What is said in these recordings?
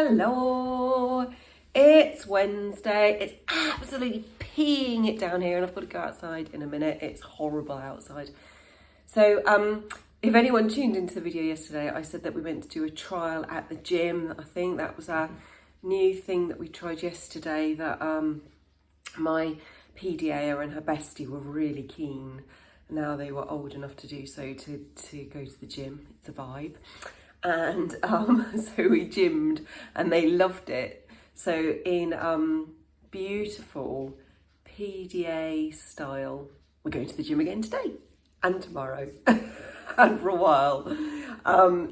Hello, it's Wednesday. It's absolutely peeing it down here and I've got to go outside in a minute. It's horrible outside. So if anyone tuned into the video yesterday, I said that we went to do a trial at the gym. I think that was our new thing that we tried yesterday, that my PDAer and her bestie were really keen. Now they were old enough to do so, to go to the gym. It's a vibe. And so we gymmed and they loved it. So in beautiful PDA style, we're going to the gym again today and tomorrow and for a while.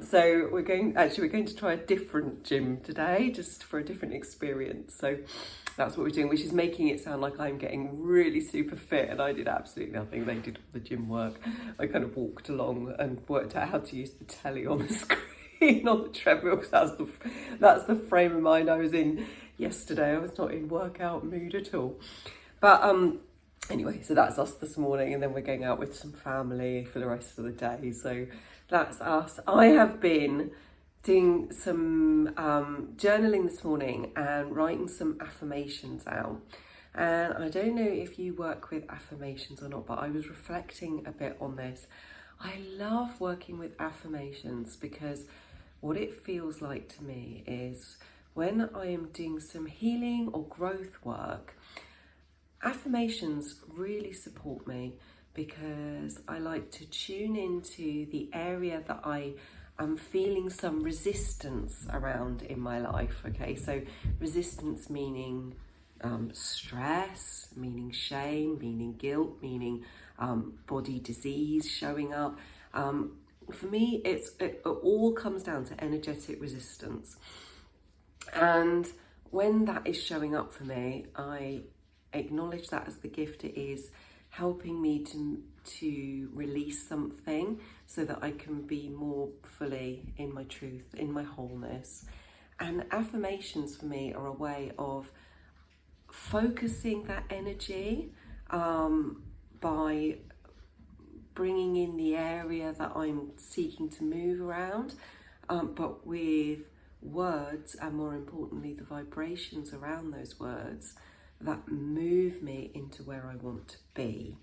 So we're going to try a different gym today, just for a different experience. So that's what we're doing, which is making it sound like I'm getting really super fit, and I did absolutely nothing. They did all the gym work. I kind of walked along and worked out how to use the telly on the screen on the treadmill, because that's the frame of mind I was in yesterday. I was not in workout mood at all. But anyway, so that's us this morning, and then we're going out with some family for the rest of the day. So that's us. I have been doing some journaling this morning and writing some affirmations out. And I don't know if you work with affirmations or not, but I was reflecting a bit on this. I love working with affirmations because what it feels like to me is when I am doing some healing or growth work, affirmations really support me, because I like to tune into the area that I am feeling some resistance around in my life. Okay, so resistance meaning stress, meaning shame, meaning guilt, meaning body disease showing up. For me, it all comes down to energetic resistance. And when that is showing up for me, I acknowledge that as the gift it is, helping me to release something so that I can be more fully in my truth, in my wholeness. And affirmations for me are a way of focusing that energy by bringing in the area that I'm seeking to move around, but with words, and more importantly the vibrations around those words that move me into where I want to be.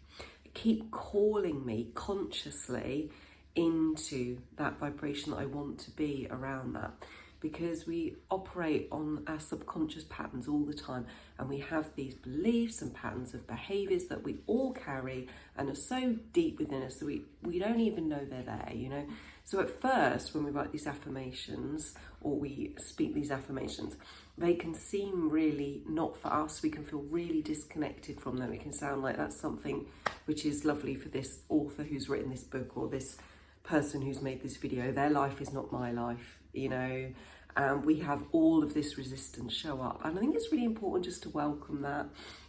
Keep calling me consciously into that vibration that I want to be around that, because we operate on our subconscious patterns all the time, and we have these beliefs and patterns of behaviours that we all carry and are so deep within us that we don't even know they're there, you know. So at first, when we write these affirmations or we speak these affirmations, they can seem really not for us. We can feel really disconnected from them. It can sound like that's something which is lovely for this author who's written this book, or this person who's made this video. Their life is not my life, you know. We have all of this resistance show up, and I think it's really important just to welcome that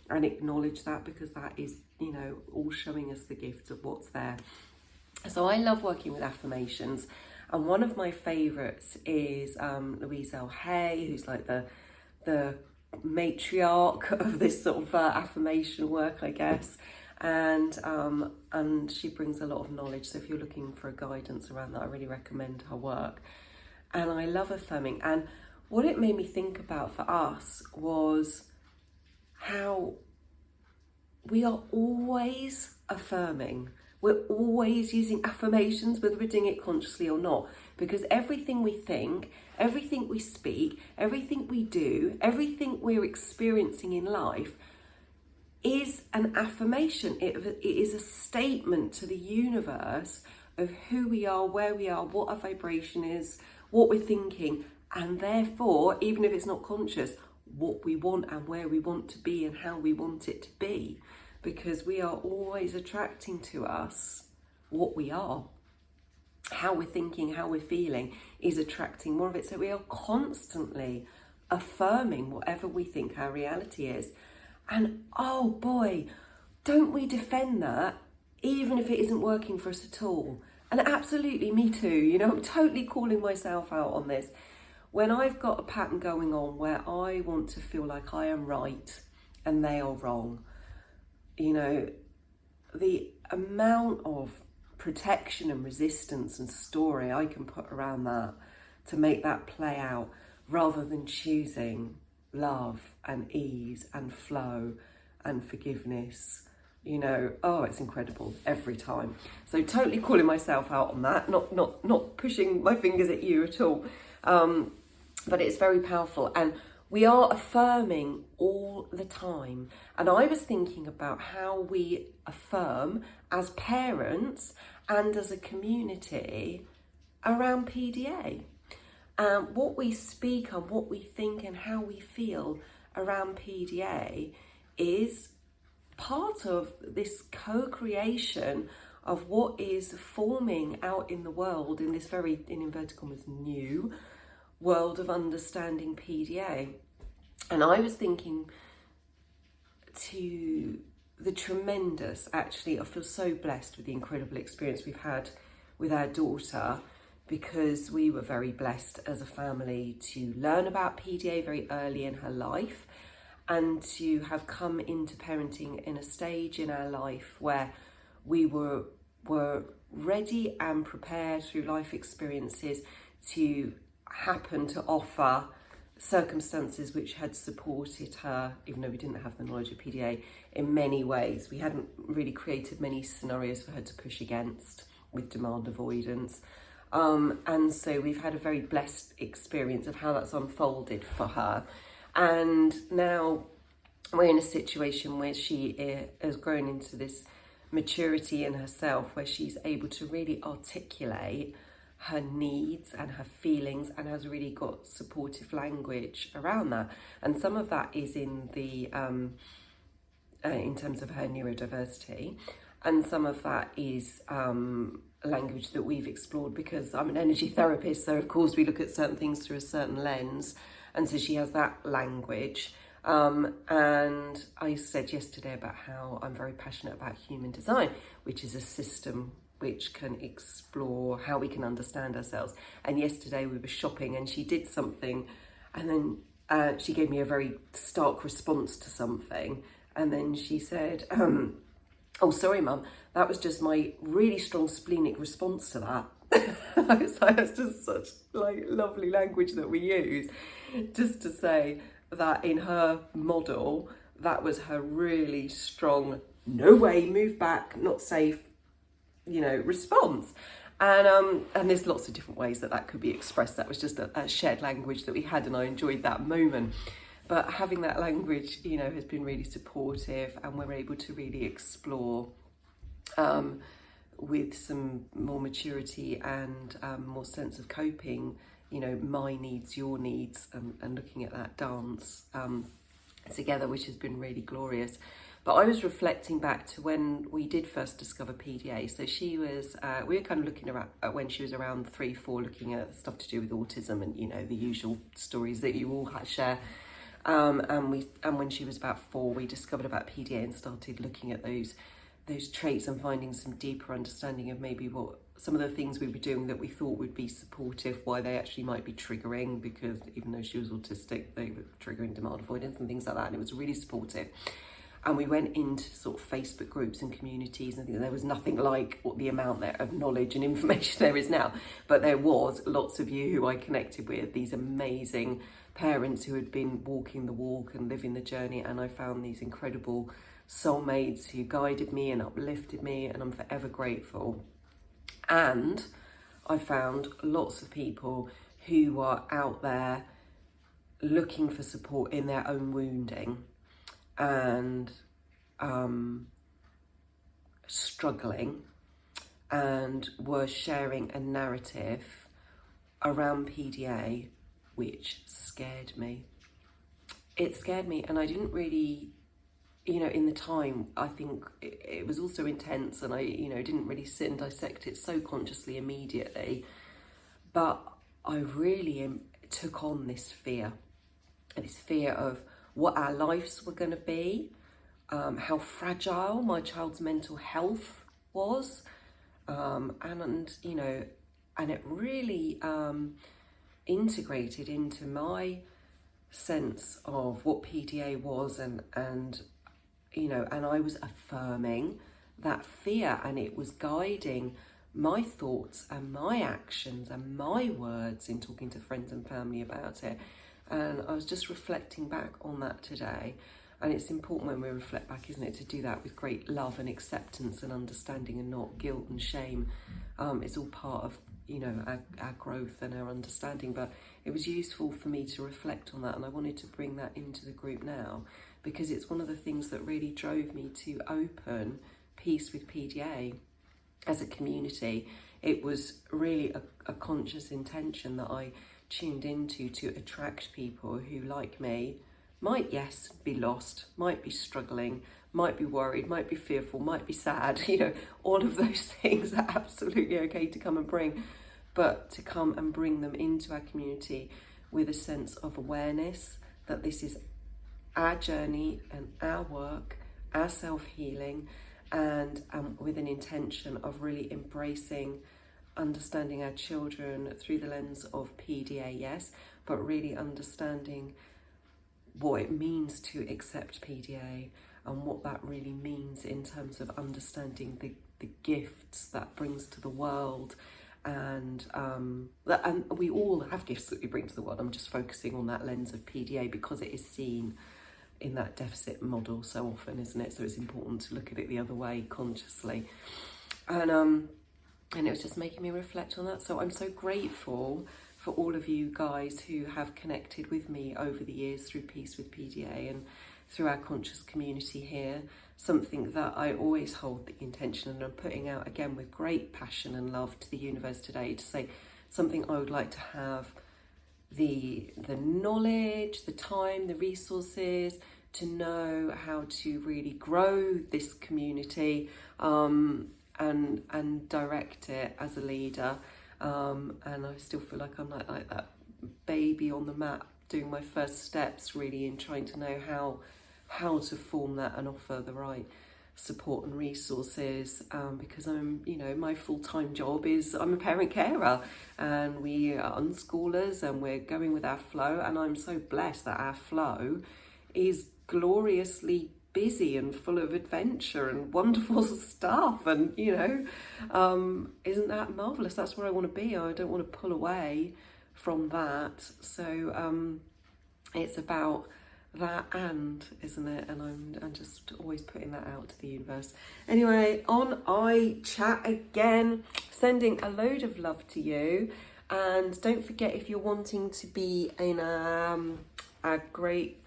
and acknowledge that, because that is, you know, all showing us the gifts of what's there. So I love working with affirmations, and one of my favourites is Louise L. Hay, who's like the matriarch of this sort of affirmation work, I guess. And she brings a lot of knowledge. So if you're looking for a guidance around that, I really recommend her work. And I love affirming. And what it made me think about for us was how we are always affirming. We're always using affirmations, whether we're doing it consciously or not, because everything we think, everything we speak, everything we do, everything we're experiencing in life is an affirmation. It is a statement to the universe of who we are, where we are, what our vibration is, what we're thinking, and therefore, even if it's not conscious, what we want and where we want to be and how we want it to be. Because we are always attracting to us what we are. How we're thinking, how we're feeling is attracting more of it. So we are constantly affirming whatever we think our reality is. And oh boy, don't we defend that, even if it isn't working for us at all. And absolutely, me too. You know, I'm totally calling myself out on this. When I've got a pattern going on where I want to feel like I am right and they are wrong, you know, the amount of protection and resistance and story I can put around that to make that play out rather than choosing love and ease and flow and forgiveness. You know, oh, it's incredible every time. So totally calling myself out on that, not pushing my fingers at you at all. But it's very powerful, and we are affirming all the time. And I was thinking about how we affirm as parents and as a community around PDA. What we speak on, what we think and how we feel around PDA is part of this co-creation of what is forming out in the world in this very, in inverted commas, new world of understanding PDA. And I was thinking to the tremendous, actually, I feel so blessed with the incredible experience we've had with our daughter, because we were very blessed as a family to learn about PDA very early in her life, and to have come into parenting in a stage in our life where we were ready and prepared through life experiences to happen to offer circumstances which had supported her, even though we didn't have the knowledge of PDA, in many ways. We hadn't really created many scenarios for her to push against with demand avoidance. And so we've had a very blessed experience of how that's unfolded for her. And now we're in a situation where she has grown into this maturity in herself, where she's able to really articulate her needs and her feelings, and has really got supportive language around that. And some of that is in the in terms of her neurodiversity, and some of that is language that we've explored, because I'm an energy therapist, so of course we look at certain things through a certain lens, and so she has that language. And I said yesterday about how I'm very passionate about human design, which is a system which can explore how we can understand ourselves. And yesterday we were shopping and she did something, and then she gave me a very stark response to something. And then she said, oh, sorry, Mum, that was just my really strong splenic response to that. I was like, that's just such like lovely language that we use, just to say that in her model, that was her really strong, no way, move back, not safe, you know, response. And there's lots of different ways that that could be expressed. That was just a shared language that we had, and I enjoyed that moment. But having that language, you know, has been really supportive, and we're able to really explore with some more maturity and more sense of coping, you know, my needs, your needs, and looking at that dance together, which has been really glorious. But I was reflecting back to when we did first discover PDA. So she was, we were kind of looking at when she was around 3, 4, looking at stuff to do with autism and, you know, the usual stories that you all share. And when she was about 4, we discovered about PDA and started looking at those traits and finding some deeper understanding of maybe what some of the things we were doing that we thought would be supportive, why they actually might be triggering, because even though she was autistic, they were triggering demand avoidance and things like that, and it was really supportive. And we went into sort of Facebook groups and communities, and I think there was nothing like what the amount there of knowledge and information there is now, but there was lots of you who I connected with, these amazing parents who had been walking the walk and living the journey, and I found these incredible soulmates who guided me and uplifted me, and I'm forever grateful. And I found lots of people who are out there looking for support in their own wounding and struggling, and were sharing a narrative around PDA which scared me. It scared me, and I didn't really, you know, in the time, I think it was also intense, and I, you know, didn't really sit and dissect it so consciously immediately, but I really took on this fear of what our lives were going to be, how fragile my child's mental health was, and you know, and it really integrated into my sense of what PDA was, and you know, and I was affirming that fear, and it was guiding my thoughts and my actions and my words in talking to friends and family about it. And I was just reflecting back on that today. And it's important when we reflect back, isn't it, to do that with great love and acceptance and understanding, and not guilt and shame. It's all part of, you know, our growth and our understanding. But it was useful for me to reflect on that, and I wanted to bring that into the group now, because it's one of the things that really drove me to open Peace with PDA as a community. It was really a conscious intention that I tuned into to attract people who, like me, might, yes, be lost, might be struggling, might be worried, might be fearful, might be sad. You know, all of those things are absolutely okay to come and bring, but to come and bring them into our community with a sense of awareness that this is our journey and our work, our self-healing, and with an intention of really embracing understanding our children through the lens of PDA, yes, but really understanding what it means to accept PDA and what that really means in terms of understanding the gifts that brings to the world. And we all have gifts that we bring to the world. I'm just focusing on that lens of PDA because it is seen in that deficit model so often, isn't it? So it's important to look at it the other way consciously. And it was just making me reflect on that. So I'm so grateful for all of you guys who have connected with me over the years through Peace with PDA and through our conscious community here. Something that I always hold the intention, and I'm putting out again with great passion and love to the universe today, to say something I would like to have the knowledge, the time, the resources to know how to really grow this community, and direct it as a leader. And I still feel like I'm like that baby on the mat doing my first steps, really, in trying to know how to form that and offer the right support and resources, because I'm, you know, my full-time job is I'm a parent carer, and we are unschoolers, and we're going with our flow, and I'm so blessed that our flow is gloriously busy and full of adventure and wonderful stuff, and you know, isn't that marvelous? That's where I want to be. I don't want to pull away from that. So it's about that, and isn't it? And I'm just always putting that out to the universe. Anyway, on I chat again, sending a load of love to you, and don't forget, if you're wanting to be in a great,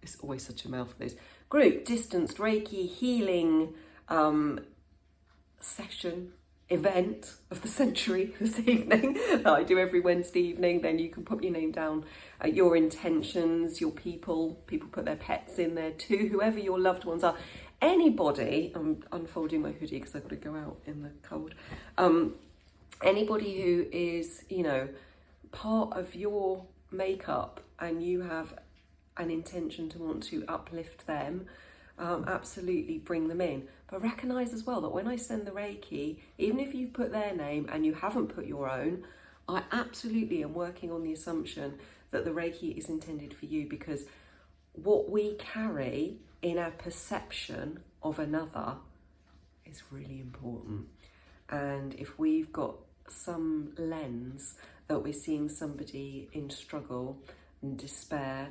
it's always such a mouthful, this group distanced Reiki healing session event of the century this evening that I do every Wednesday evening, then you can put your name down, your intentions, your people put their pets in there too, whoever your loved ones are, anybody. I'm unfolding my hoodie because I've got to go out in the cold. Anybody who is, you know, part of your makeup and you have an intention to want to uplift them, absolutely bring them in. But recognise as well that when I send the Reiki, even if you've put their name and you haven't put your own, I absolutely am working on the assumption that the Reiki is intended for you, because what we carry in our perception of another is really important. And if we've got some lens that we're seeing somebody in struggle and despair,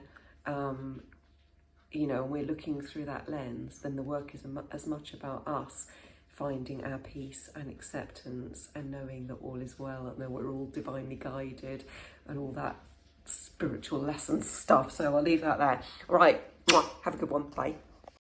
you know, we're looking through that lens, then the work is as much about us finding our peace and acceptance and knowing that all is well and that we're all divinely guided and all that spiritual lesson stuff. So I'll leave that there. All right, have a good one. Bye.